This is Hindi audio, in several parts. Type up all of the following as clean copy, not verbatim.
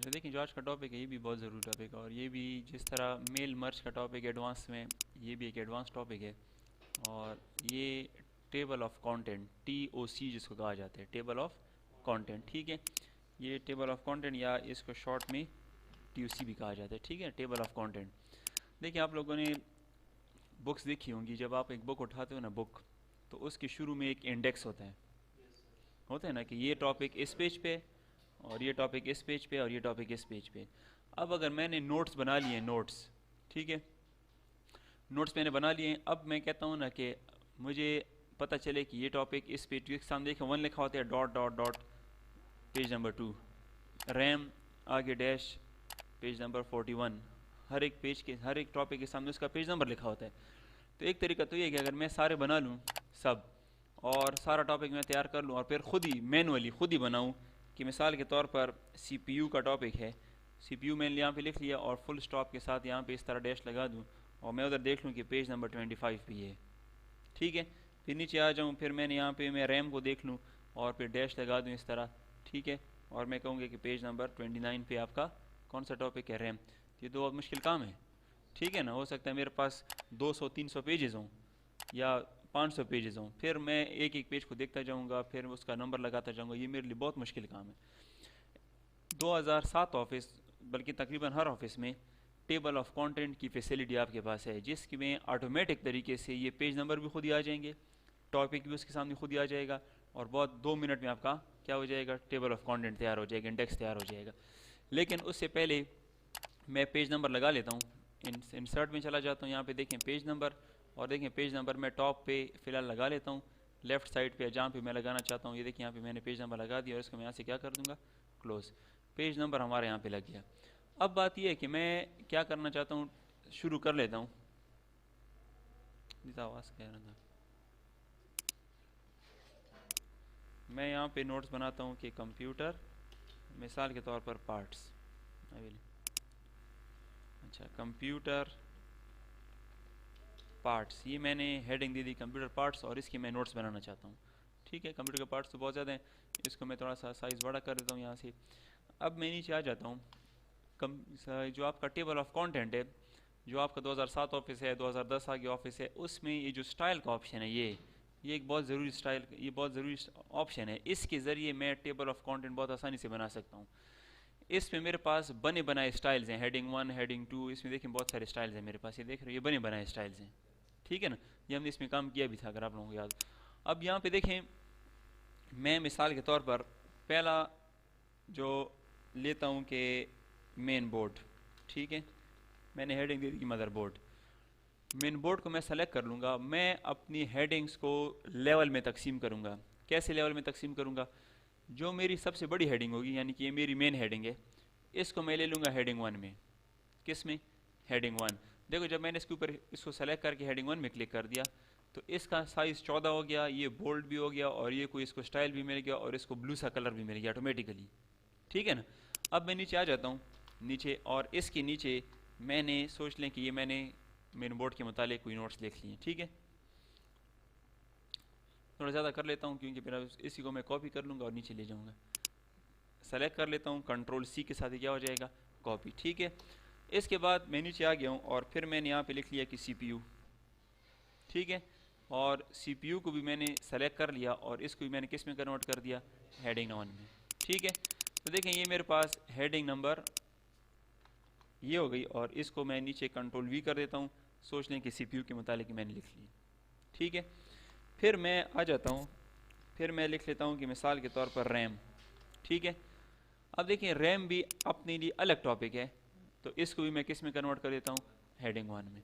तो देखिए जो आज का टॉपिक है ये भी बहुत ज़रूरी टॉपिक है, और ये भी जिस तरह मेल मर्ज का टॉपिक एडवांस में, ये भी एक एडवांस टॉपिक है। और ये टेबल ऑफ कंटेंट, TOC जिसको कहा जाता है, टेबल ऑफ कंटेंट, ठीक है। ये टेबल ऑफ कंटेंट या इसको शॉर्ट में TOC भी कहा जाता है, ठीक है, टेबल ऑफ कंटेंट। देखिए आप लोगों ने बुक्स देखी होंगी, जब आप एक बुक उठाते हो ना बुक, तो उसके शुरू में एक इंडेक्स होता है ना कि ये टॉपिक इस पेज पे, और ये टॉपिक इस पेज पे, और ये टॉपिक इस पेज पे। अब अगर मैंने नोट्स बना लिए, नोट्स, ठीक है, नोट्स मैंने बना लिए हैं, अब मैं कहता हूँ ना कि मुझे पता चले कि ये टॉपिक इस पेज के सामने देखें 1 लिखा होता है, dot dot dot page number 2, RAM आगे डैश पेज नंबर 41, हर एक पेज के, हर एक टॉपिक के सामने उसका पेज नंबर लिखा होता है। तो एक तरीका तो ये है कि अगर मैं सारे बना लूँ सब, और सारा टॉपिक मैं तैयार कर लूँ, और फिर खुद ही मैनुअली खुद ही बनाऊँ कि मिसाल के तौर पर CPU का टॉपिक है, CPU मैंने यहाँ पे लिख लिया और फुल स्टॉप के साथ यहाँ पे इस तरह डैश लगा दूँ, और मैं उधर देख लूँ कि पेज नंबर 25 भी है, ठीक है। फिर नीचे आ जाऊँ, फिर मैंने यहाँ पे मैं रैम को देख लूँ और फिर डैश लगा दूँ इस तरह, ठीक है, और मैं कहूँगा कि पेज नंबर 29 पे आपका कौन सा टॉपिक है, रैम। ये तो बहुत मुश्किल काम है, ठीक है ना। हो सकता है मेरे पास 200-300 पेजेस हों या 500 पेजेस हों, फिर मैं एक एक पेज को देखता जाऊँगा, फिर उसका नंबर लगाता जाऊँगा, ये मेरे लिए बहुत मुश्किल काम है। 2007 ऑफिस, बल्कि तकरीबन हर ऑफिस में टेबल ऑफ कंटेंट की फैसिलिटी आपके पास है, जिसमें ऑटोमेटिक तरीके से ये पेज नंबर भी खुद ही आ जाएंगे, टॉपिक भी उसके सामने खुद ही आ जाएगा, और बहुत 2 मिनट में आपका क्या हो जाएगा, टेबल ऑफ कंटेंट तैयार हो जाएगा, इंडेक्स तैयार हो जाएगा। लेकिन उससे पहले मैं पेज नंबर लगा लेता हूँ, इंसर्ट में चला जाता हूँ, यहाँ पे देखें पेज नंबर, और देखें पेज नंबर मैं टॉप पे फ़िलहाल लगा लेता हूँ, लेफ़्ट साइड पे जहाँ पे मैं लगाना चाहता हूँ, ये देखिए यहाँ पे मैंने पेज नंबर लगा दिया, और इसको मैं यहाँ से क्या कर दूँगा, क्लोज़। पेज नंबर हमारे यहाँ पे लग गया। अब बात यह है कि मैं क्या करना चाहता हूँ, शुरू कर लेता हूँ। आवाज़ कह रहा था, मैं यहाँ पे नोट्स बनाता हूँ कि कंप्यूटर, मिसाल के तौर पर पार्ट्स, अच्छा कंप्यूटर पार्ट्स, ये मैंने हेडिंग दे दी कंप्यूटर पार्ट्स, और इसकी मैं नोट्स बनाना चाहता हूँ, ठीक है। कंप्यूटर के पार्ट्स तो बहुत ज़्यादा हैं, इसको मैं थोड़ा सा साइज़ बड़ा कर देता हूँ यहाँ से। अब मैं नीचे आ जाता हूँ, जो आपका टेबल ऑफ कंटेंट है, जो आपका 2007 ऑफिस है, 2010 आगे ऑफिस है, उसमें ये जो स्टाइल का ऑप्शन है, ये एक बहुत ज़रूरी स्टाइल, ये बहुत ज़रूरी ऑप्शन है। इसके ज़रिए मैं टेबल ऑफ कंटेंट बहुत आसानी से बना सकता हूँ। इसमें मेरे पास बने बनाए स्टाइल्स हैं, हेडिंग 1, हेडिंग 2, इसमें देखें बहुत सारे स्टाइल्स हैं मेरे पास, ये देख रहे हो, ये बने बनाए स्टाइल्स हैं, ठीक है ना। ये हमने इसमें काम किया भी था, अगर आप लोगों को याद। अब यहाँ पे देखें, मैं मिसाल के तौर पर पहला जो लेता हूँ कि मेन बोर्ड, ठीक है, मैंने हेडिंग दे दी मदर बोर्ड। मेन बोर्ड को मैं सेलेक्ट कर लूँगा, मैं अपनी हेडिंग्स को लेवल में तकसीम करूँगा। कैसे लेवल में तकसीम करूँगा, जो मेरी सबसे बड़ी हेडिंग होगी, यानी कि ये मेरी मेन हेडिंग है, इसको मैं ले लूँगा हेडिंग 1 में। किस में, हेडिंग 1। देखो जब मैंने इसके ऊपर इसको सेलेक्ट करके हेडिंग 1 में क्लिक कर दिया, तो इसका साइज़ 14 हो गया, ये बोल्ड भी हो गया, और ये कोई इसको स्टाइल भी मिल गया, और इसको ब्लू सा कलर भी मिल गया ऑटोमेटिकली, ठीक है ना। अब मैं नीचे आ जाता हूँ, नीचे, और इसके नीचे मैंने सोच लें कि ये मैंने मेन बोर्ड के मुतालिक कोई नोट्स लिख लिए, ठीक है। थोड़ा ज़्यादा कर लेता हूँ क्योंकि फिर इसी को मैं कॉपी कर लूँगा और नीचे ले जाऊँगा। सेलेक्ट कर लेता हूँ, Ctrl+C के साथ ही क्या हो जाएगा, कॉपी, ठीक है। इसके बाद मैं नीचे आ गया हूँ, और फिर मैंने यहाँ पे लिख लिया कि CPU, ठीक है, और CPU को भी मैंने सेलेक्ट कर लिया, और इसको भी मैंने किस में कन्वर्ट कर दिया, हेडिंग 1 में, ठीक है। तो देखें ये मेरे पास हेडिंग नंबर ये हो गई, और इसको मैं नीचे Ctrl+V कर देता हूँ, सोच लें कि CPU के मुतालिक मैंने लिख ली, ठीक है। फिर मैं आ जाता हूँ, फिर मैं लिख लेता हूँ कि मिसाल के तौर पर रैम, ठीक है। अब देखिए रैम भी अपने लिए अलग टॉपिक है, तो इसको भी मैं किस में कन्वर्ट कर देता हूँ, हेडिंग 1 में।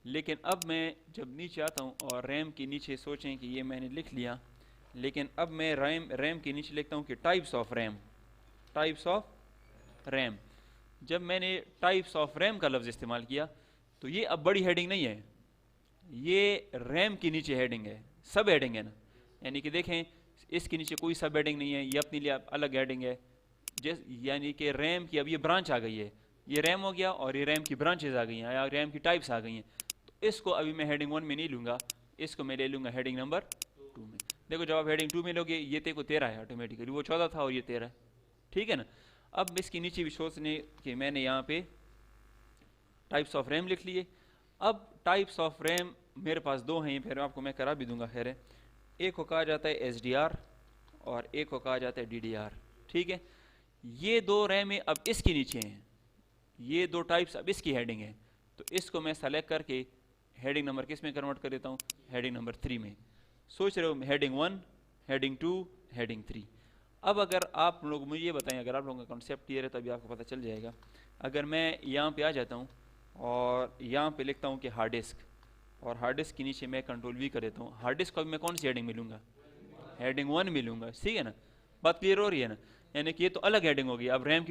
लेकिन अब मैं जब नीचे आता हूँ, और रैम के नीचे सोचें कि ये मैंने लिख लिया, लेकिन अब मैं रैम के नीचे लिखता हूँ कि types of RAM, types of RAM. जब मैंने टाइप्स ऑफ रैम का लफ्ज़ इस्तेमाल किया, तो ये अब बड़ी हेडिंग नहीं है, ये रैम के नीचे हेडिंग है, सब हेडिंग है ना, यानी कि देखें इसके नीचे कोई सब हेडिंग नहीं है, ये अपने लिए अलग हेडिंग है, यानी कि रैम की अब ये ब्रांच आ गई है, ये रैम हो गया, और ये रैम की ब्रांचेज आ गई हैं, या रैम की टाइप्स आ गई हैं। तो इसको अभी मैं हेडिंग 1 में नहीं लूँगा, इसको मैं ले लूँगा हेडिंग नंबर 2 में। देखो जब आप हेडिंग 2 में लोगे, ये को 13 है ऑटोमेटिकली, वो 14 था और ये 13 है, ठीक है ना। अब इसके नीचे भी सोचने कि मैंने यहाँ पे टाइप्स ऑफ रैम लिख लिए। अब टाइप्स ऑफ रैम मेरे पास दो हैं, फिर आपको मैं करा भी दूंगा। खैर है, एक को कहा जाता है SDR और एक को कहा जाता है DDR। ठीक है, ये दो रैम अब इसके नीचे हैं, ये दो टाइप्स अब इसकी हेडिंग है, तो इसको मैं सेलेक्ट करके हेडिंग नंबर किस में कन्वर्ट कर देता हूँ, हेडिंग नंबर 3 में। सोच रहे हो हेडिंग 1, हेडिंग 2, हेडिंग 3। अब अगर आप लोग मुझे ये बताएं, अगर आप लोगों का कॉन्सेप्ट क्लियर है तो अभी आपको पता चल जाएगा। अगर मैं यहाँ पे आ जाता हूँ और यहाँ पे लिखता हूँ कि हार्ड डिस्क, और हार्ड डिस्क के नीचे मैं कंट्रोल V कर देता हूँ, हार्ड डिस्क को मैं कौन सी हेडिंग मिलूंगा, हेडिंग 1 मिलूंगा। ठीक है ना, बात क्लियर हो रही है ना। यानी कि ये तो अलग हेडिंग होगी, अब रैम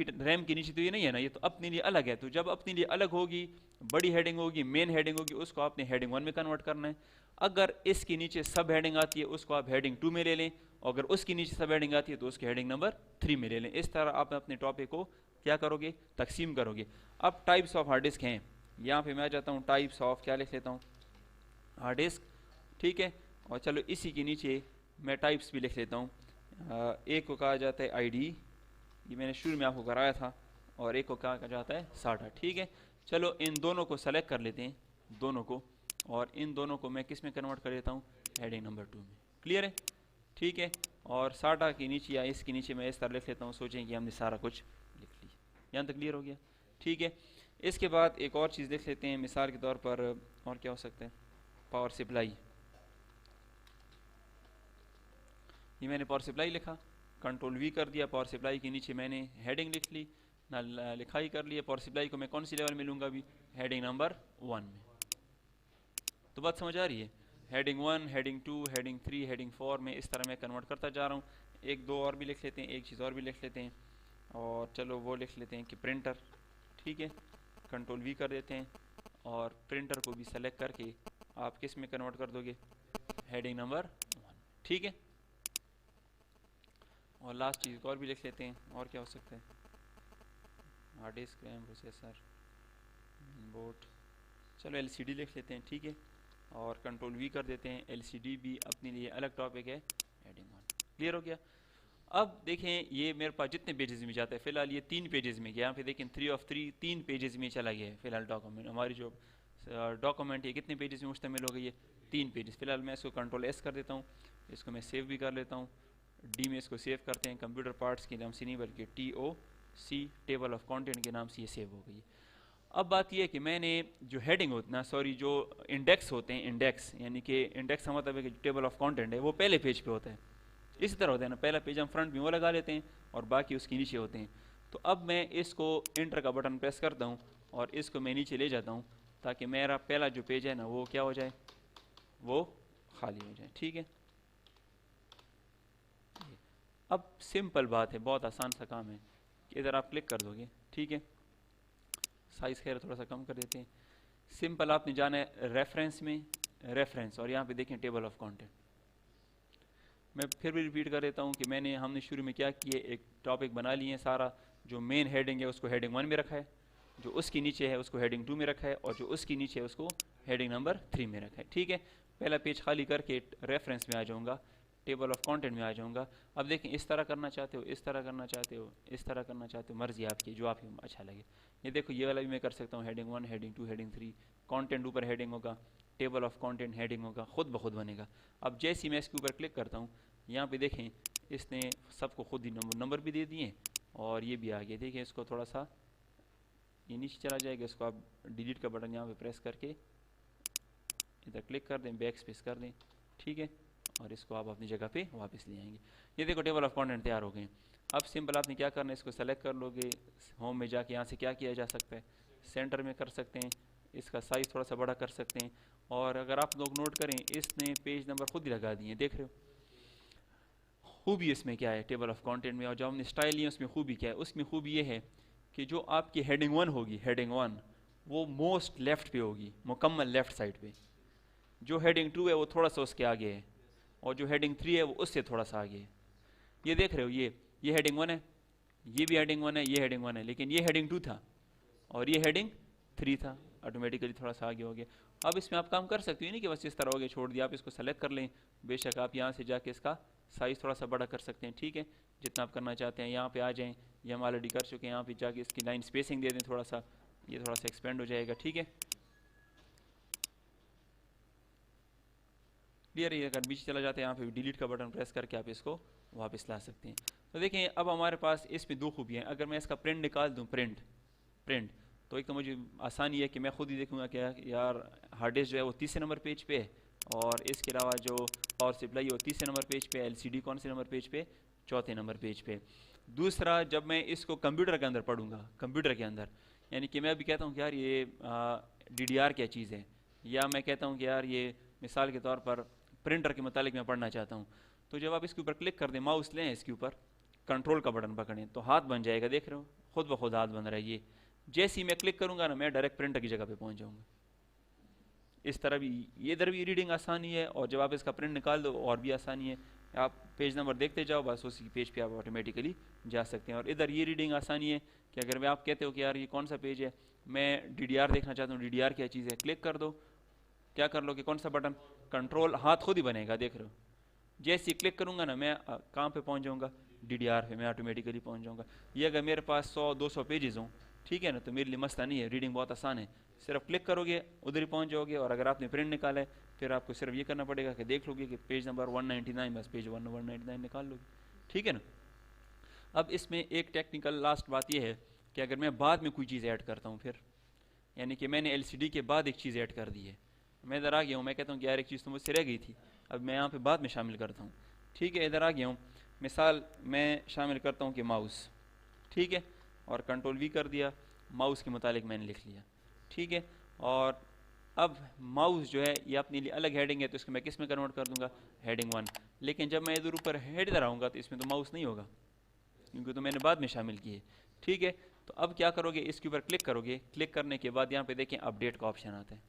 के नीचे तो ये नहीं है ना, ये तो अपने लिए अलग है। तो जब अपने लिए अलग होगी, बड़ी हेडिंग होगी, मेन हेडिंग होगी, उसको आपने हेडिंग 1 में कन्वर्ट करना है। अगर इसके नीचे सब हेडिंग आती है उसको आप हेडिंग 2 में ले लें, और अगर उसके नीचे सब हेडिंग आती है तो उसके हेडिंग नंबर 3 में ले लें। इस तरह आप अपने टॉपिक को क्या करोगे, तकसीम करोगे। अब टाइप्स ऑफ हार्ड डिस्क हैं, यहाँ पे मैं आ जाता हूँ, टाइप्स ऑफ क्या लिख लेता हूँ, हार्ड डिस्क। ठीक है, और चलो इसी के नीचे मैं टाइप्स भी लिख लेता हूँ। एक को कहा जाता है ID, ये मैंने शुरू में आपको कराया था, और एक को कहा जाता है SATA। ठीक है, चलो इन दोनों को सेलेक्ट कर लेते हैं, दोनों को, और इन दोनों को मैं किस में कन्वर्ट कर देता हूँ, हेडिंग नंबर 2 में। क्लियर है, ठीक है। और SATA के नीचे या इसके नीचे मैं इस तरह लिख लेता हूँ, सोचें कि हमने सारा कुछ लिख लिया। यहाँ तक क्लियर हो गया, ठीक है। इसके बाद एक और चीज़ देख लेते हैं, मिसाल के तौर पर और क्या हो सकता है, पावर सप्लाई। ये मैंने पावर सप्लाई लिखा, कंट्रोल V कर दिया, पावर सप्लाई के नीचे मैंने हेडिंग लिख ली, ना लिखाई कर लिया। पावर सप्लाई को मैं कौन सी लेवल में लूँगा अभी, हेडिंग नंबर 1 में। तो बात समझ आ रही है, हेडिंग 1, हेडिंग 2, हेडिंग 3, हेडिंग 4 में इस तरह मैं कन्वर्ट करता जा रहा हूँ। एक दो और भी लिख लेते हैं, एक चीज़ और भी लिख लेते हैं, और चलो वो लिख लेते हैं कि प्रिंटर। ठीक है, कंट्रोल V कर देते हैं, और प्रिंटर को भी सेलेक्ट करके आप किस में कन्वर्ट कर दोगे, हेडिंग नंबर 1। ठीक है, और लास्ट चीज़ और भी लिख लेते हैं, और क्या हो सकता है, hard disk, RAM, processor, board, चलो LCD लिख लेते हैं। ठीक है, और कंट्रोल V कर देते हैं, LCD भी अपने लिए अलग टॉपिक है, हेडिंग 1। क्लियर हो गया। अब देखें ये मेरे पास जितने पेजेस में जाता है, फिलहाल ये 3 पेजेस में गया, यहाँ पे देखें 3 of 3 3 पेजेस में चला गया है फिलहाल डॉक्यूमेंट। हमारी जो डॉक्यूमेंट ये कितने पेजेस में मुश्तमिल हो गई है, 3 पेजेस। फिलहाल मैं इसको कंट्रोल S कर देता हूँ, इसको मैं सेव भी कर लेता हूँ, D में इसको सेव करते हैं, कंप्यूटर पार्ट्स के नाम से नहीं बल्कि TOC, टेबल ऑफ कंटेंट के नाम से ये सेव हो गई है। अब बात यह है कि मैंने जो हेडिंग होती ना, सॉरी जो इंडेक्स होते हैं, इंडेक्स यानी कि इंडेक्स का मतलब है कि टेबल ऑफ कंटेंट है वो पहले पेज पे होता है। इसी तरह होता है ना, पहला पेज हम फ्रंट में वो लगा लेते हैं और बाकी उसके नीचे होते हैं। तो अब मैं इसको इंटर का बटन प्रेस करता हूँ और इसको मैं नीचे ले जाता हूँ ताकि मेरा पहला जो पेज है ना वो क्या हो जाए, वो खाली हो जाए। ठीक है, अब सिंपल बात है, बहुत आसान सा काम है कि इधर आप क्लिक कर दोगे। ठीक है, साइज़ खैर थोड़ा सा कम कर देते हैं। सिंपल आपने जाना है रेफरेंस में, रेफरेंस, और यहाँ पे देखें टेबल ऑफ कंटेंट। मैं फिर भी रिपीट कर देता हूँ कि हमने शुरू में क्या किए, एक टॉपिक बना लिए हैं सारा। जो मेन हेडिंग है उसको हेडिंग 1 में रखा है, जो उसके नीचे है उसको हेडिंग 2 में रखा है, और जो उसके नीचे है उसको हेडिंग नंबर 3 में रखा है। ठीक है, पहला पेज खाली करके रेफरेंस में आ जाऊँगा, टेबल ऑफ कंटेंट में आ जाऊँगा। अब देखें इस तरह करना चाहते हो, इस तरह करना चाहते हो, इस तरह करना चाहते हो, मर्जी आपकी, जो आपको अच्छा लगे। ये देखो ये वाला भी मैं कर सकता हूँ, हेडिंग 1, हेडिंग 2, हेडिंग 3, कंटेंट ऊपर हेडिंग होगा, टेबल ऑफ कंटेंट हेडिंग होगा, खुद ब खुद बनेगा। अब जैसे ही मैं इसके ऊपर क्लिक करता हूँ, यहाँ पे देखें इसने सबको खुद ही नंबर भी दे दिए और ये भी आ गया। देखिए इसको थोड़ा सा ये नीचे चला जाएगा, इसको आप डिलीट का बटन यहाँ पे प्रेस करके इधर क्लिक कर दें, बैक स्पेस कर दें। ठीक है, और इसको आप अपनी जगह पे वापस ले आएंगे। ये देखो टेबल ऑफ कंटेंट तैयार हो गए। अब सिंपल आपने क्या करना है, इसको सेलेक्ट कर लोगे, होम में जाके यहाँ से क्या किया जा सकता है, सेंटर में कर सकते हैं, इसका साइज़ थोड़ा सा बड़ा कर सकते हैं। और अगर आप लोग नोट करें, इसने पेज नंबर खुद ही लगा दिए, देख रहे हो। खूबी इसमें क्या है टेबल ऑफ कंटेंट में, और जो हमने स्टाइल लिया उसमें खूबी क्या है, उसमें खूबी ये है कि जो आपकी हेडिंग 1 होगी, हेडिंग 1 वो मोस्ट लेफ्ट पे होगी, मुकम्मल लेफ्ट साइड पे। जो हेडिंग 2 है वो थोड़ा सा उसके आगे है, और जो हेडिंग 3 है वो उससे थोड़ा सा आगे है। ये देख रहे हो, ये हेडिंग 1 है, ये भी हेडिंग 1 है, ये हेडिंग 1 है, लेकिन ये हेडिंग 2 था और ये हेडिंग 3 था, ऑटोमेटिकली थोड़ा सा आगे हो गया। अब इसमें आप काम कर सकते हो, नहीं कि बस इस तरह हो गया छोड़ दिया, आप इसको सेलेक्ट कर लें। बेशक आप यहाँ से जाके इसका साइज़ थोड़ा सा बड़ा कर सकते हैं। ठीक है, जितना आप करना चाहते हैं। यहाँ पे आ जाएं, ये हम ऑलरेडी कर चुके हैं। यहाँ पे जाके इसकी लाइन स्पेसिंग दे दें थोड़ा सा, ये थोड़ा सा एक्सपेंड हो जाएगा, ठीक है। क्लियर है। अगर बीच चला जाता है यहाँ पे डिलीट का बटन प्रेस करके आप इसको वापस ला सकते हैं। तो देखें अब हमारे पास इसमें दो खूबियाँ हैं। अगर मैं इसका प्रिंट निकाल दूँ, प्रिंट तो एक तो मुझे आसानी है कि मैं खुद ही देखूँगा कि यार हार्ड डिस्क जो है वो तीसरे नंबर पेज पे है, और इसके अलावा जो पावर सप्लाई है वो तीसरे नंबर पेज पे, एलसीडी कौन से नंबर पेज पे, चौथे नंबर पेज पे। दूसरा, जब मैं इसको कंप्यूटर के अंदर पढ़ूँगा, कंप्यूटर के अंदर यानी कि मैं अभी कहता हूँ कि यार ये DDR क्या चीज़ है, या मैं कहता हूँ कि यार ये मिसाल के तौर पर प्रिंटर के मुतालिक मैं पढ़ना चाहता हूँ, तो जब आप इसके ऊपर क्लिक कर दें, माउस लें, इसके ऊपर कंट्रोल का बटन पकड़ें तो हाथ बन जाएगा, देख रहे हो खुद ब खुद हाथ बन रहा है। ये जैसे ही मैं क्लिक करूँगा ना, मैं डायरेक्ट प्रिंटर की जगह पे पहुँच जाऊँगा। इस तरह भी ये इधर भी रीडिंग आसानी है, और जब आप इसका प्रिंट निकाल दो और भी आसानी है। आप पेज नंबर देखते जाओ, बस उसी पेज पे आप ऑटोमेटिकली जा सकते हैं। और इधर ये रीडिंग आसानी है कि अगर मैं आप कहते हो कि यार ये कौन सा पेज है, मैं DDR देखना चाहता हूँ, DDR क्या चीज़ है, क्लिक कर दो, क्या कर लो कि कौन सा बटन, कंट्रोल, हाथ खुद ही बनेगा, देख रहे हो। जैसे ही क्लिक करूँगा ना, मैं कहाँ पे पहुँच जाऊँगा, DDR पे मैं ऑटोमेटिकली पहुँच जाऊँगा। ये अगर मेरे पास 100-200 पेजेस हों, ठीक है ना, तो मेरे लिए मसला नहीं है, रीडिंग बहुत आसान है, सिर्फ क्लिक करोगे उधर ही पहुँच जाओगे। और अगर आपने प्रिंट निकाला है, फिर आपको सिर्फ ये करना पड़ेगा कि देख लोगे कि पेज नंबर 199, बस पेज 199 निकाल लोगे, ठीक है ना। अब इसमें एक टेक्निकल लास्ट बात यह है कि अगर मैं बाद में कोई चीज़ ऐड करता हूँ, फिर यानी कि मैंने LCD के बाद एक चीज़ ऐड कर दी है, मैं इधर आ गया हूँ, मैं कहता हूँ कि यार एक चीज़ तो मुझसे रह गई थी, अब मैं यहाँ पे बाद में शामिल करता हूँ, ठीक है। इधर आ गया हूँ, मिसाल मैं शामिल करता हूँ कि माउस, ठीक है, और कंट्रोल V कर दिया, माउस के मुतालिक मैंने लिख लिया, ठीक है। और अब माउस जो है ये अपने लिए अलग हेडिंग है, तो इसको मैं किस में कन्वर्ट कर दूंगा, हेडिंग 1। लेकिन जब मैं इधर ऊपर हेड इधर आऊँगा तो इसमें तो माउस नहीं होगा, क्योंकि तो मैंने बाद में शामिल किए, ठीक है। तो अब क्या करोगे, इसके ऊपर क्लिक करोगे, क्लिक करने के बाद यहाँ पे देखें अपडेट का ऑप्शन आता है,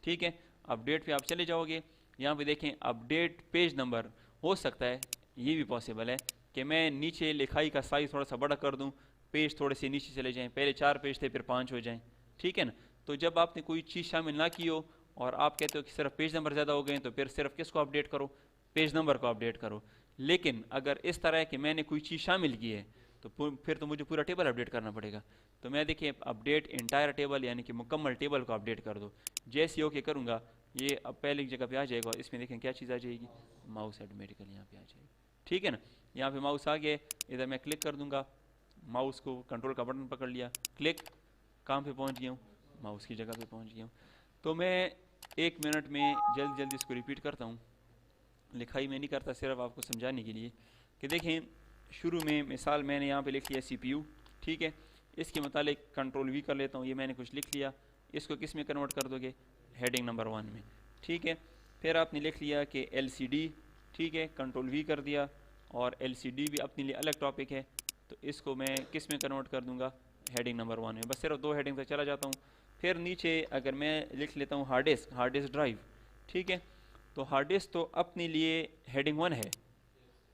ठीक है। अपडेट पे आप चले जाओगे, यहाँ पे देखें अपडेट पेज नंबर। हो सकता है ये भी पॉसिबल है कि मैं नीचे लिखाई का साइज़ थोड़ा सा बड़ा कर दूँ, पेज थोड़े से नीचे चले जाएँ, पहले 4 पेज थे फिर 5 हो जाएँ, ठीक है ना। तो जब आपने कोई चीज़ शामिल ना की हो और आप कहते हो कि सिर्फ पेज नंबर ज़्यादा हो गए, तो फिर सिर्फ किसको अपडेट करो, पेज नंबर को अपडेट करो। लेकिन अगर इस तरह है कि मैंने कोई चीज़ शामिल की है, तो फिर तो मुझे पूरा टेबल अपडेट करना पड़ेगा। तो मैं देखिए अपडेट इंटायर टेबल यानी कि मुकम्मल टेबल को अपडेट कर दो, जैसे ओके करूँगा ये अब पहले जगह पे आ जाएगा। इसमें देखें क्या चीज़ आ जाएगी, माउस ऑटोमेटिकली यहाँ पे आ जाएगी, ठीक है ना। यहाँ पे माउस आ गया, इधर मैं क्लिक कर दूंगा, माउस को कंट्रोल का बटन पकड़ लिया, क्लिक, कहाँ पे पहुँच गया हूँ, माउस की जगह पे पहुँच गया हूँ। तो मैं 1 मिनट में जल्दी इसको रिपीट करता हूँ, लिखाई में नहीं करता, सिर्फ आपको समझाने के लिए कि देखें शुरू में मिसाल मैंने यहाँ पे लिख लिया CPU, ठीक है। इसके मुतालिक कंट्रोल V कर लेता हूँ, ये मैंने कुछ लिख लिया, इसको किस में कन्वर्ट कर दोगे, हेडिंग नंबर 1 में, ठीक है। फिर आपने लिख लिया कि LCD, ठीक है, कंट्रोल V कर दिया, और LCD भी अपने लिए अलग टॉपिक है, तो इसको मैं किस में कन्वर्ट कर दूँगा, हेडिंग नंबर 1 में। बस सिर्फ 2 हेडिंग तक चला जाता हूँ। फिर नीचे अगर मैं लिख लेता हूँ हार्ड डिस्क ड्राइव, ठीक है, तो हार्ड डिस्क तो अपने लिए हेडिंग 1 है,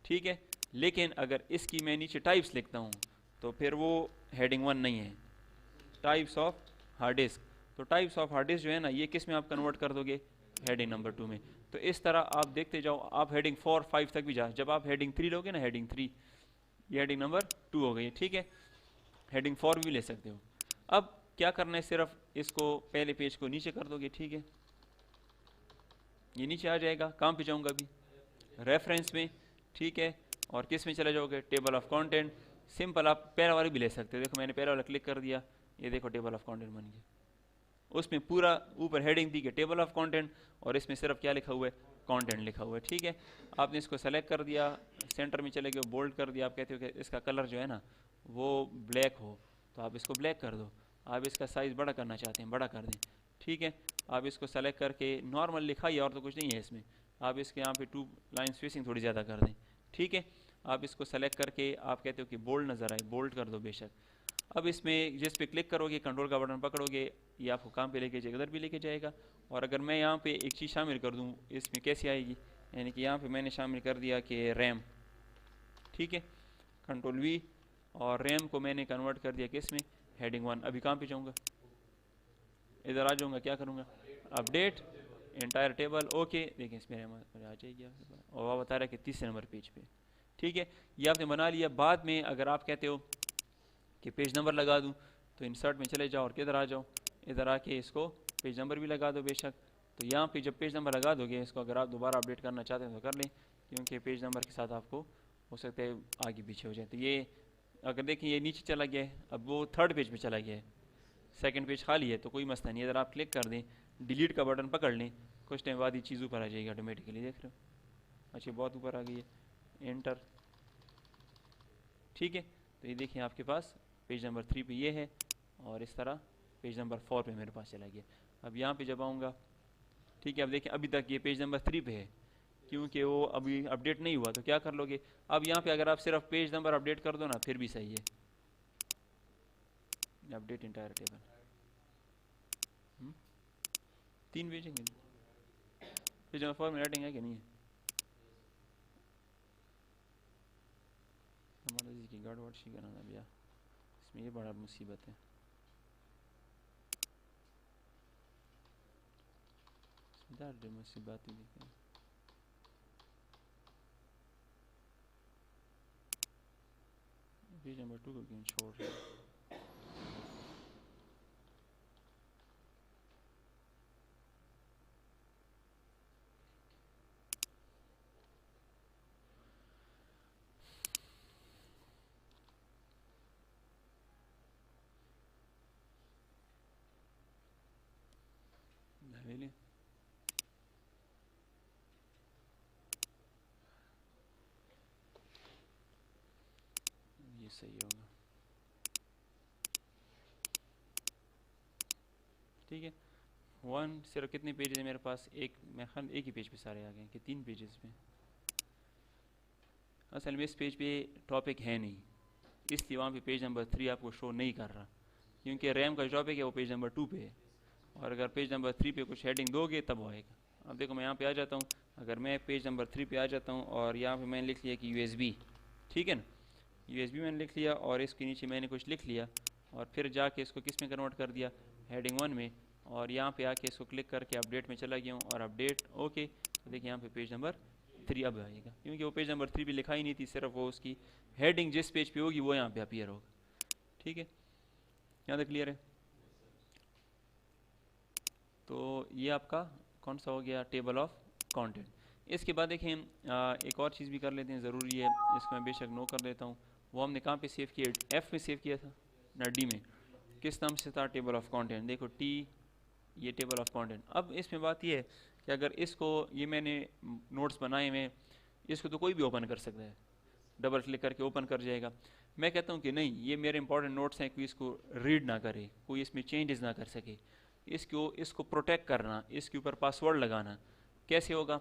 ठीक है। लेकिन अगर इसकी मैं नीचे टाइप्स लिखता हूँ तो फिर वो हेडिंग 1 नहीं है, टाइप्स ऑफ हार्ड डिस्क। तो टाइप्स ऑफ हार्ड डिस्क जो है ना, ये किस में आप कन्वर्ट कर दोगे, हेडिंग नंबर 2 में। तो इस तरह आप देखते जाओ, आप हेडिंग 4, 5 तक भी जा, जब आप हेडिंग 3 लोगे ना, हेडिंग 3, ये हेडिंग नंबर 2 हो गई, ठीक है। हेडिंग 4 भी ले सकते हो। अब क्या करना है, सिर्फ इसको पहले पेज को नीचे कर दोगे, ठीक है, ये नीचे आ जाएगा। कहाँ पे जाऊँगा अभी, रेफरेंस में, ठीक है, और किस में चले जाओगे, टेबल ऑफ कंटेंट। सिंपल आप पैरा वाला भी ले सकते हो, देखो मैंने पैरा वाला क्लिक कर दिया, ये देखो टेबल ऑफ कंटेंट बन गया। उसमें पूरा ऊपर हेडिंग दी कि टेबल ऑफ कंटेंट, और इसमें सिर्फ क्या लिखा हुआ है, कंटेंट लिखा हुआ है, ठीक है। आपने इसको सेलेक्ट कर दिया, सेंटर में चले गए, बोल्ड कर दिया। आप कहते हो कि इसका कलर जो है ना वो ब्लैक हो, तो आप इसको ब्लैक कर दो। आप इसका साइज़ बड़ा करना चाहते हैं, बड़ा कर दें, ठीक है। आप इसको सेलेक्ट करके नॉर्मल लिखा ही, और तो कुछ नहीं है इसमें। आप इसके यहाँ पे 2 लाइन स्पेसिंग थोड़ी ज़्यादा कर दें, ठीक है। आप इसको सेलेक्ट करके आप कहते हो कि बोल्ड नज़र आए, बोल्ड कर दो बेशक। अब इसमें जिस पे क्लिक करोगे, कंट्रोल का बटन पकड़ोगे, ये आपको काम पे लेके जाएगा, उधर भी लेके जाएगा। और अगर मैं यहाँ पे एक चीज़ शामिल कर दूँ, इसमें कैसे आएगी, यानी कि यहाँ पे मैंने शामिल कर दिया कि रैम, ठीक है, कंट्रोल V, और रैम को मैंने कन्वर्ट कर दिया किस में, हेडिंग 1। अभी कहाँ पे जाऊँगा, इधर आ जाऊँगा, क्या करूँगा, अपडेट एंटायर टेबल, ओके। देखिए इसमें रैम आ जाएगी, और वह बता रहा है कि 30 नंबर पेज पे, ठीक है। ये आपने बना लिया। बाद में अगर आप कहते हो कि पेज नंबर लगा दूँ, तो इंसर्ट में चले जाओ और किधर आ जाओ, इधर आके इसको पेज नंबर भी लगा दो बेशक। तो यहाँ पे जब पेज नंबर लगा दोगे इसको, अगर आप दोबारा अपडेट करना चाहते हैं तो कर लें, क्योंकि पेज नंबर के साथ आपको हो सकता है आगे पीछे हो जाए। तो ये अगर देखें ये नीचे चला गया है, अब वो थर्ड पेज पे चला गया है, सेकंड पेज खाली है, तो कोई मसला नहीं। अगर आप क्लिक कर दें, डिलीट का बटन पकड़ लें, कुछ टाइम बाद ये चीज़ ऊपर आ जाएगी ऑटोमेटिकली, देख रहे हो। अच्छा बहुत ऊपर आ गई है, एंटर, ठीक है। तो ये देखें आपके पास पेज नंबर 3 पे ये है, और इस तरह पेज नंबर 4 पे मेरे पास चला गया। अब यहाँ पे जब आऊँगा, ठीक है, अब देखें अभी तक ये पेज नंबर 3 पे है, क्योंकि वो अभी अपडेट नहीं हुआ। तो क्या कर लोगे, अब यहाँ पे अगर आप सिर्फ पेज नंबर अपडेट कर दो ना, फिर भी सही है, अपडेट इंटायर टेबल। 3 पेज हैं, पेज नंबर 4 में राइटिंग है कि नहीं है, हमारा की गार्ड वार्ड शी करना भैया, इसमें ये बड़ा मुसीबत है। मुसीबत ही देखें, पेज नंबर 2 को क्यों छोड़ रहे हैं। हवेली ये सही होगा, ठीक है। 1 सिर्फ कितने पेजेस है मेरे पास, एक, मैं ख्याल एक ही पेज पे सारे आ गए कि 3 पेजेस पे। असल में इस पेज पे टॉपिक है नहीं, इसलिए वहाँ पे पेज नंबर 3 आपको शो नहीं कर रहा, क्योंकि रैम का टॉपिक है वो पेज नंबर 2 पे है, और अगर पेज नंबर 3 पे कुछ हेडिंग दोगे तब वो आएगा। अब देखो मैं यहाँ पे आ जाता हूँ, अगर मैं पेज नंबर 3 पे आ जाता हूँ और यहाँ पे मैंने लिख लिया कि USB, ठीक है ना, USB मैंने लिख लिया, और इसके नीचे मैंने कुछ लिख लिया, और फिर जाके इसको किस में कन्वर्ट कर दिया, हेडिंग 1 में, और यहाँ पे आके इसको क्लिक करके अपडेट में चला गया हूँ, और अपडेट ओके। तो देखिए यहाँ पे पेज नंबर 3 अब आएगा, क्योंकि वो पेज नंबर 3 भी लिखा ही नहीं थी, सिर्फ वो उसकी हेडिंग जिस पेज पे होगी वो यहाँ पे अपीयर होगा, ठीक है। यहाँ तक क्लियर है। तो ये आपका कौन सा हो गया, टेबल ऑफ कंटेंट। इसके बाद देखें एक और चीज़ भी कर लेते हैं, ज़रूरी है, इसको मैं बेशक नो कर देता हूँ। वो हमने कहाँ पे सेव किया, F में सेव किया था ना D में, किस नाम से था, टेबल ऑफ कंटेंट। देखो T, ये टेबल ऑफ कंटेंट। अब इसमें बात ये है कि अगर इसको, ये मैंने नोट्स बनाए हुए, इसको तो कोई भी ओपन कर सकता है, डबल क्लिक करके ओपन कर जाएगा। मैं कहता हूँ कि नहीं, ये मेरे इंपॉर्टेंट नोट्स हैं, कोई इसको रीड ना करे, कोई इसमें चेंजेस ना कर सके, इसको प्रोटेक्ट करना, इसके ऊपर पासवर्ड लगाना कैसे होगा।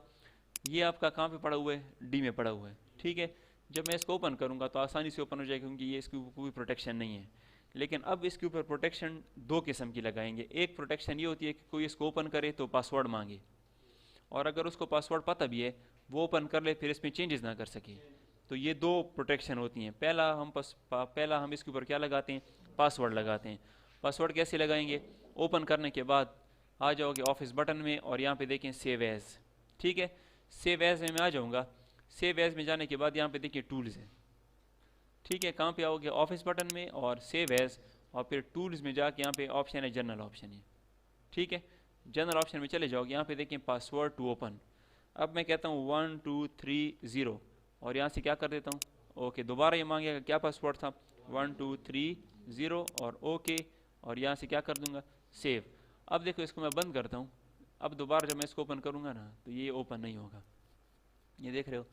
ये आपका कहाँ पे पड़ा हुआ है, D में पड़ा हुआ है, ठीक है। जब मैं इसको ओपन करूँगा तो आसानी से ओपन हो जाएगा, क्योंकि ये इसके ऊपर कोई प्रोटेक्शन नहीं है। लेकिन अब इसके ऊपर प्रोटेक्शन 2 किस्म की लगाएंगे। एक प्रोटेक्शन ये होती है कि कोई इसको ओपन करे तो पासवर्ड मांगे, और अगर उसको पासवर्ड पता भी है, वो ओपन कर ले फिर इसमें चेंजेस ना कर सके। तो ये 2 प्रोटेक्शन होती हैं। पहला हम इसके ऊपर क्या लगाते हैं, पासवर्ड लगाते हैं। पासवर्ड कैसे लगाएंगे, ओपन करने के बाद आ जाओगे ऑफिस बटन में, और यहाँ पे देखें सेव एज, ठीक है। सेव एज में मैं आ जाऊँगा, सेव एज में जाने के बाद यहाँ पे देखिए टूल्स है, ठीक है। कहाँ पे आओगे, ऑफिस बटन में और सेव एज, और फिर टूल्स में जाके यहाँ पे ऑप्शन है जनरल ऑप्शन है, ठीक है। जनरल ऑप्शन में चले जाओगे, यहाँ पे देखें पासवर्ड टू ओपन। अब मैं कहता हूँ 1 2 3 0, और यहाँ से क्या कर देता हूँ, ओके। दोबारा ये मांगेगा क्या पासवर्ड था, 1 2 3 0, और ओके, और यहाँ से क्या कर दूंगा, सेव। अब देखो इसको मैं बंद करता हूँ, अब दोबारा जब मैं इसको ओपन करूँगा ना, तो ये ओपन नहीं होगा। ये देख रहे हो,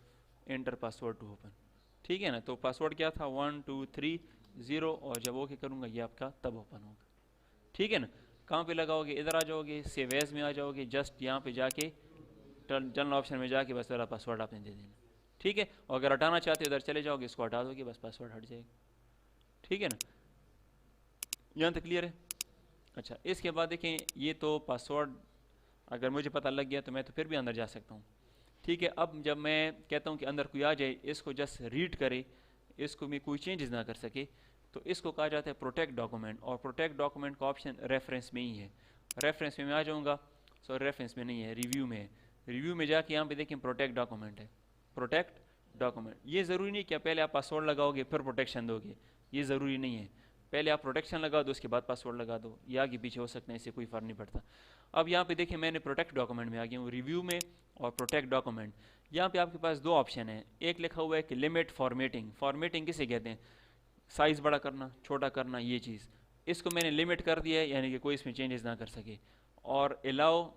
एंटर पासवर्ड टू ओपन, ठीक है ना। तो पासवर्ड क्या था, 1 2 3 0, और जब ओके करूँगा ये आपका तब ओपन होगा, ठीक है ना। कहाँ पे लगाओगे, इधर आ जाओगे, सेव एज में आ जाओगे, जस्ट यहाँ पे जाके जनरल ऑप्शन में जाके बस वाला पासवर्ड आपने दे देना, ठीक है। और अगर हटाना चाहते हो इधर चले जाओगे, इसको हटा दोगे, बस पासवर्ड हट जाएगा, ठीक है ना। यहाँ तक क्लियर है। अच्छा, इसके बाद देखें, ये तो पासवर्ड अगर मुझे पता लग गया तो मैं तो फिर भी अंदर जा सकता हूँ, ठीक है। अब जब मैं कहता हूँ कि अंदर कोई आ जाए, इसको जस्ट रीड करे, इसको में कोई चेंजेस ना कर सके, तो इसको कहा जाता है प्रोटेक्ट डॉक्यूमेंट। और प्रोटेक्ट डॉक्यूमेंट का ऑप्शन रेफरेंस में ही है। रेफरेंस में मैं आ जाऊँगा, सॉरी रेफरेंस में नहीं है, रिव्यू में है। रिव्यू में जाके यहाँ पे देखें प्रोटेक्ट डॉक्यूमेंट है, प्रोटेक्ट डॉक्यूमेंट। ये ज़रूरी नहीं कि पहले आप पासवर्ड लगाओगे फिर प्रोटेक्शन दोगे, ये ज़रूरी नहीं है। पहले आप प्रोटेक्शन लगा दो, उसके बाद पासवर्ड लगा दो, ये आगे पीछे हो सकते हैं, इससे कोई फ़र्क नहीं पड़ता। अब यहाँ पे देखिए मैंने प्रोटेक्ट डॉक्यूमेंट में आ गया हूँ, रिव्यू में और प्रोटेक्ट डॉक्यूमेंट। यहाँ पे आपके पास दो ऑप्शन है, एक लिखा हुआ है कि लिमिट फॉर्मेटिंग। फॉर्मेटिंग किसे कहते हैं? साइज़ बड़ा करना, छोटा करना, ये चीज़। इसको मैंने लिमिट कर दिया है, यानी कि कोई इसमें चेंजेस ना कर सके। और अलाउ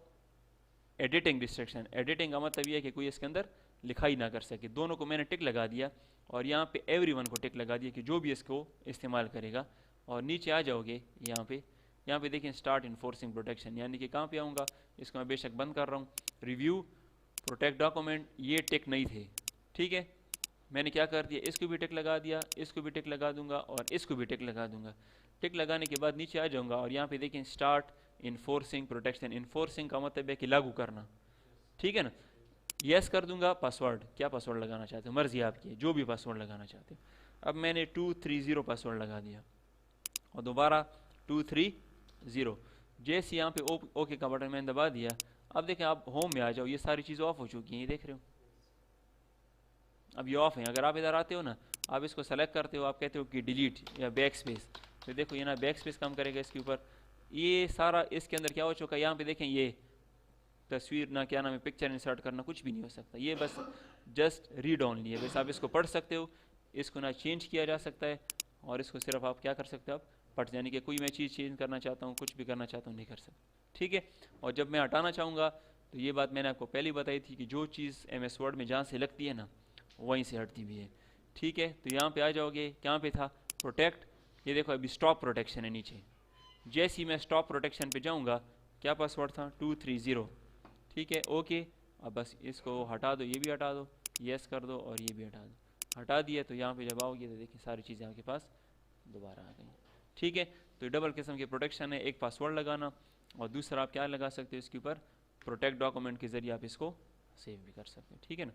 एडिटिंग रिस्ट्रिक्शन, एडिटिंग का मतलब ये है कि कोई इसके अंदर लिखाई ना कर सके। दोनों को मैंने टिक लगा दिया और यहाँ पे एवरीवन को टिक लगा दिया कि जो भी इसको इस्तेमाल करेगा। और नीचे आ जाओगे यहाँ पे देखिए स्टार्ट इन्फोर्सिंग प्रोटेक्शन, यानी कि कहाँ पे आऊँगा, इसको मैं बेशक बंद कर रहा हूँ। रिव्यू, प्रोटेक्ट डॉक्यूमेंट, ये टिक नहीं थे, ठीक है। मैंने क्या कर दिया, इसको भी टिक लगा दिया, इसको भी टिक लगा दूंगा और इसको भी टिक लगा दूंगा। टिक लगाने के बाद नीचे आ जाऊंगा और यहाँ पे देखें स्टार्ट इन्फोर्सिंग प्रोटेक्शन। इन्फोर्सिंग का मतलब है कि लागू करना, ठीक है ना। यस कर दूंगा, पासवर्ड, क्या पासवर्ड लगाना चाहते हो मर्जी आपकी है, जो भी पासवर्ड लगाना चाहते हो। अब मैंने 230 पासवर्ड लगा दिया और दोबारा 230। जैसे यहाँ पे ओके का बटन मैंने दबा दिया, अब देखें आप होम में आ जाओ, ये सारी चीज़ें ऑफ हो चुकी हैं, ये देख रहे हो अब ये ऑफ है। अगर आप इधर आते हो ना, आप इसको सेलेक्ट करते हो, आप कहते हो कि डिलीट या बैक स्पेस, तो देखो ये ना बैक स्पेस काम करेगा इसके ऊपर। ये सारा इसके अंदर क्या हो चुका है, यहाँ पे देखें ये तस्वीर ना क्या नाम है, पिक्चर इंसर्ट करना कुछ भी नहीं हो सकता, ये बस जस्ट रीड ऑनली है। बस आप इसको पढ़ सकते हो, इसको ना चेंज किया जा सकता है और इसको सिर्फ आप क्या कर सकते हो, आप पढ़, यानी कि कोई मैं चीज़ चेंज करना चाहता हूँ, कुछ भी करना चाहता हूँ, नहीं कर सकता, ठीक है। और जब मैं हटाना चाहूँगा तो ये बात मैंने आपको पहले बताई थी कि जो चीज़ MS वर्ड में जहाँ से लगती है ना वहीं से हटती भी है, ठीक है। तो यहाँ पे आ जाओगे, कहाँ पे था प्रोटेक्ट, ये देखो अभी स्टॉप प्रोटेक्शन है नीचे। जैसे ही मैं स्टॉप प्रोटेक्शन पे जाऊँगा, क्या पासवर्ड था 230, ठीक है, ओके। अब बस इसको हटा दो, ये भी हटा दो, यस कर दो और ये भी हटा दो। हटा दिया तो यहाँ पे जब आओगे तो देखिए सारी चीज़ें आपके पास दोबारा आ गई, ठीक है। तो डबल किस्म की प्रोटेक्शन है, एक पासवर्ड लगाना और दूसरा आप क्या लगा सकते हो इसके ऊपर, प्रोटेक्ट डॉक्यूमेंट के ज़रिए आप इसको सेव भी कर सकते हो, ठीक है ना।